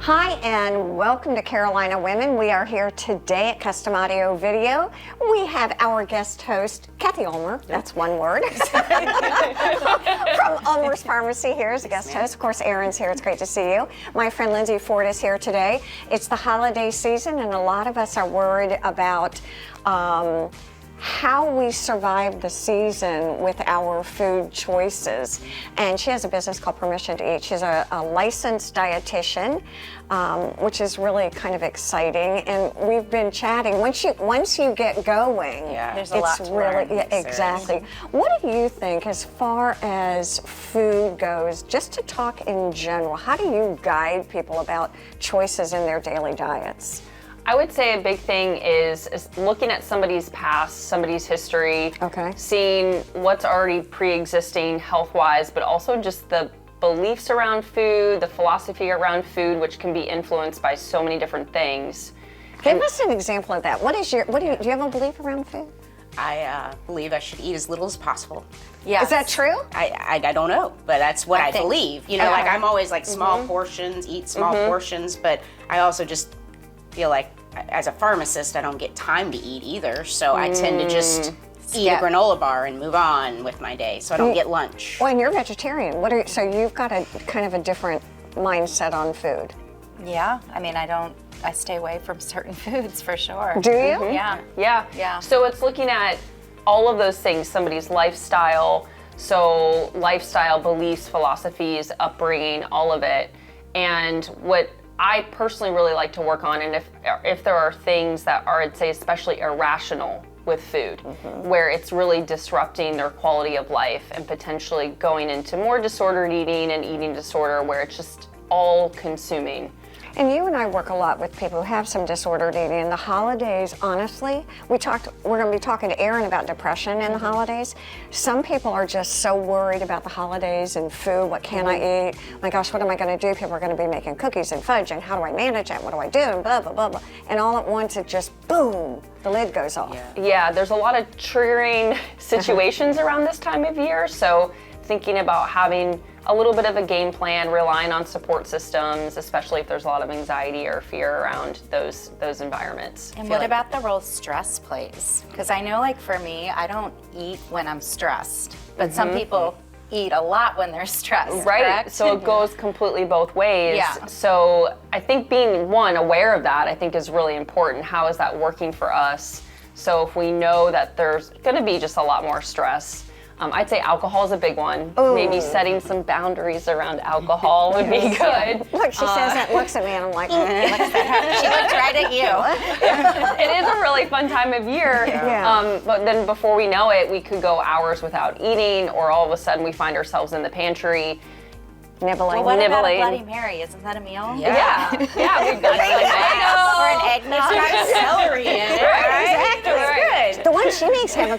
Hi and welcome to Carolina Women. We are here today at Custom Audio Video. We have our guest host, Cathy Ulmer, that's one word, from Ulmer's Pharmacy here as a guest host. Of course, Erin's here, it's great to see you. My friend Lindsay Ford is here today. It's the holiday season and a lot of us are worried about how we survive the season with our food choices. And she has a business called Permission to Eat. She's a licensed dietitian, which is really kind of exciting. And we've been chatting. Once you get going, there's a lot to learn. Exactly. What do you think as far as food goes, just to talk in general, how do you guide people about choices in their daily diets? I would say a big thing is looking at somebody's past, somebody's history, seeing what's already pre-existing health-wise, but also just the beliefs around food, the philosophy around food, which can be influenced by so many different things. Give us an example of that. Do you have a belief around food? I believe I should eat as little as possible. Yeah. Is that true? I don't know, but that's what I believe. You know, like I'm always like small portions, eat small portions, but I also just feel like as a pharmacist, I don't get time to eat either, so I tend to just eat a granola bar and move on with my day, so I don't get lunch. Well, and you're vegetarian. So you've got a kind of a different mindset on food. Yeah, I mean, I stay away from certain foods for sure. Do you? Yeah. So it's looking at all of those things, somebody's lifestyle, so lifestyle, beliefs, philosophies, upbringing, all of it. And what I personally really like to work on, and if there are things that are, I'd say, especially irrational with food, where it's really disrupting their quality of life and potentially going into more disordered eating and eating disorder where it's just all consuming. And you and I work a lot with people who have some disordered eating. In the holidays, honestly, we're going to be talking to Erin about depression in the holidays. Some people are just so worried about the holidays and food. What can I eat? My gosh, what am I going to do? People are going to be making cookies and fudge, and how do I manage it? What do I do? And blah, blah, blah, blah. And all at once, it just, boom, the lid goes off. Yeah, there's a lot of triggering situations around this time of year. So thinking about having a little bit of a game plan, relying on support systems, especially if there's a lot of anxiety or fear around those environments. And what about the role stress plays? Because I know, like for me, I don't eat when I'm stressed, but some people eat a lot when they're stressed. Right, correct? so it goes completely both ways. Yeah. So I think being, one, aware of that, I think is really important. How is that working for us? So if we know that there's gonna be just a lot more stress, I'd say alcohol is a big one. Ooh. Maybe setting some boundaries around alcohol would be good. Look, she says that, looks at me, and I'm like, Looks at her. She looked right at you. It is a really fun time of year. But then before we know it, we could go hours without eating, or all of a sudden we find ourselves in the pantry. nibbling. Well, what about a Bloody Mary? Isn't that a meal? Yeah, we've got Or an eggnog. It's got celery in it, right? Exactly. It's good. The one she makes have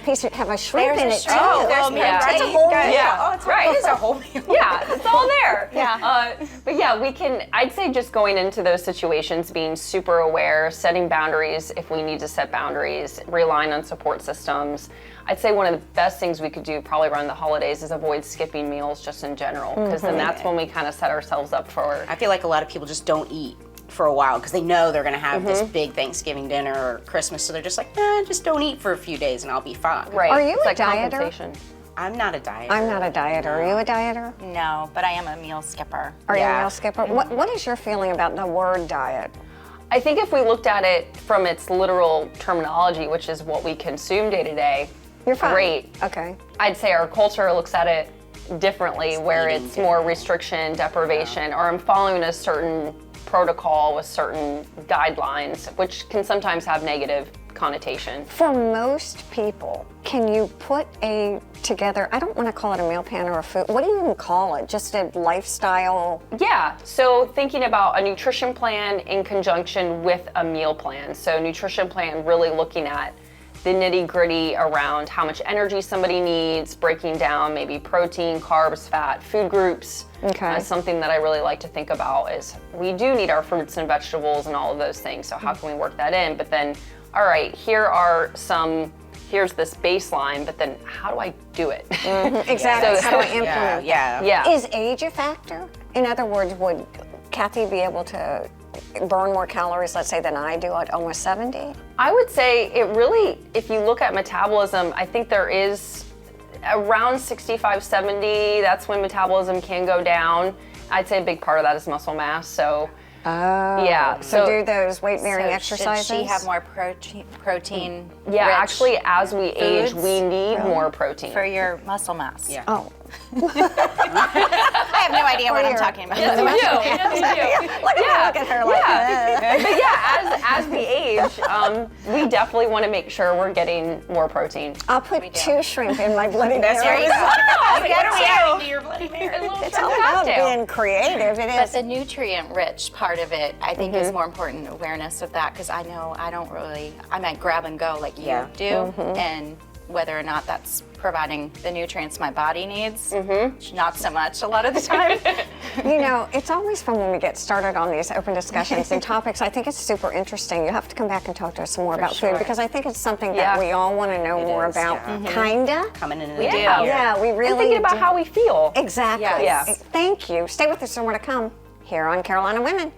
a shrimp in it too. Oh, There's well, yeah. That's a whole meal. It is a whole meal. Yeah, it's all there. Yeah. But yeah, we can, I'd say just going into those situations, being super aware, setting boundaries if we need to set boundaries, relying on support systems. I'd say one of the best things we could do probably around the holidays is avoid skipping meals just in general, because then that's when we kind of set ourselves up for... I feel like a lot of people just don't eat for a while because they know they're going to have this big Thanksgiving dinner or Christmas, so they're just like, just don't eat for a few days and I'll be fine. Right. Are you It's a like dieter? compensation. I'm not a dieter. I'm not a dieter. Are you a dieter? No, but I am a meal skipper. Are you a meal skipper? What is your feeling about the word diet? I think if we looked at it from its literal terminology, which is what we consume day to day, You're fine. great. Okay. I'd say our culture looks at it differently, where it's more restriction, deprivation, or I'm following a certain protocol with certain guidelines, which can sometimes have negative connotation. For most people, can you put together, I don't want to call it a meal plan or a food, what do you even call it? Just a lifestyle? Yeah, so thinking about a nutrition plan in conjunction with a meal plan. So nutrition plan really looking at the nitty-gritty around how much energy somebody needs, breaking down maybe protein, carbs, fat, food groups. Okay. Something that I really like to think about is we do need our fruits and vegetables and all of those things, so how can we work that in? But then, all right, here's this baseline, but then how do I do it? Exactly. So how do I implement Yeah. Yeah. Is age a factor? In other words, Cathy be able to burn more calories, let's say, than I do at almost 70? I would say it really, if you look at metabolism, I think there is around 65, 70, that's when metabolism can go down. I'd say a big part of that is muscle mass, so yeah. So do those weight-bearing exercises? Should she have more protein? Yeah, rich actually, as we age, foods we need more protein. for your muscle mass. Yeah. Oh. I have no idea what I'm talking about. Yes, you do. Look at her like that. But yeah, as we age, we definitely want to make sure we're getting more protein. I'll put 2 shrimp in my Bloody Mary. There you go. What are we adding to your Bloody Mary? It's all about being creative. It But is. the nutrient-rich part of it, I think, is more important awareness of that, because I know I don't really, I might grab and go like you do, and whether or not that's providing the nutrients my body needs, not so much a lot of the time. You know, it's always fun when we get started on these open discussions and topics. I think it's super interesting. You have to come back and talk to us some more about food, because I think it's something that we all want to know more is, about. yeah. Kinda. Coming in We do. Yeah, we really And thinking about do. how we feel. Exactly. Yeah. Thank you. Stay with us. There's more to come here on Carolina Women.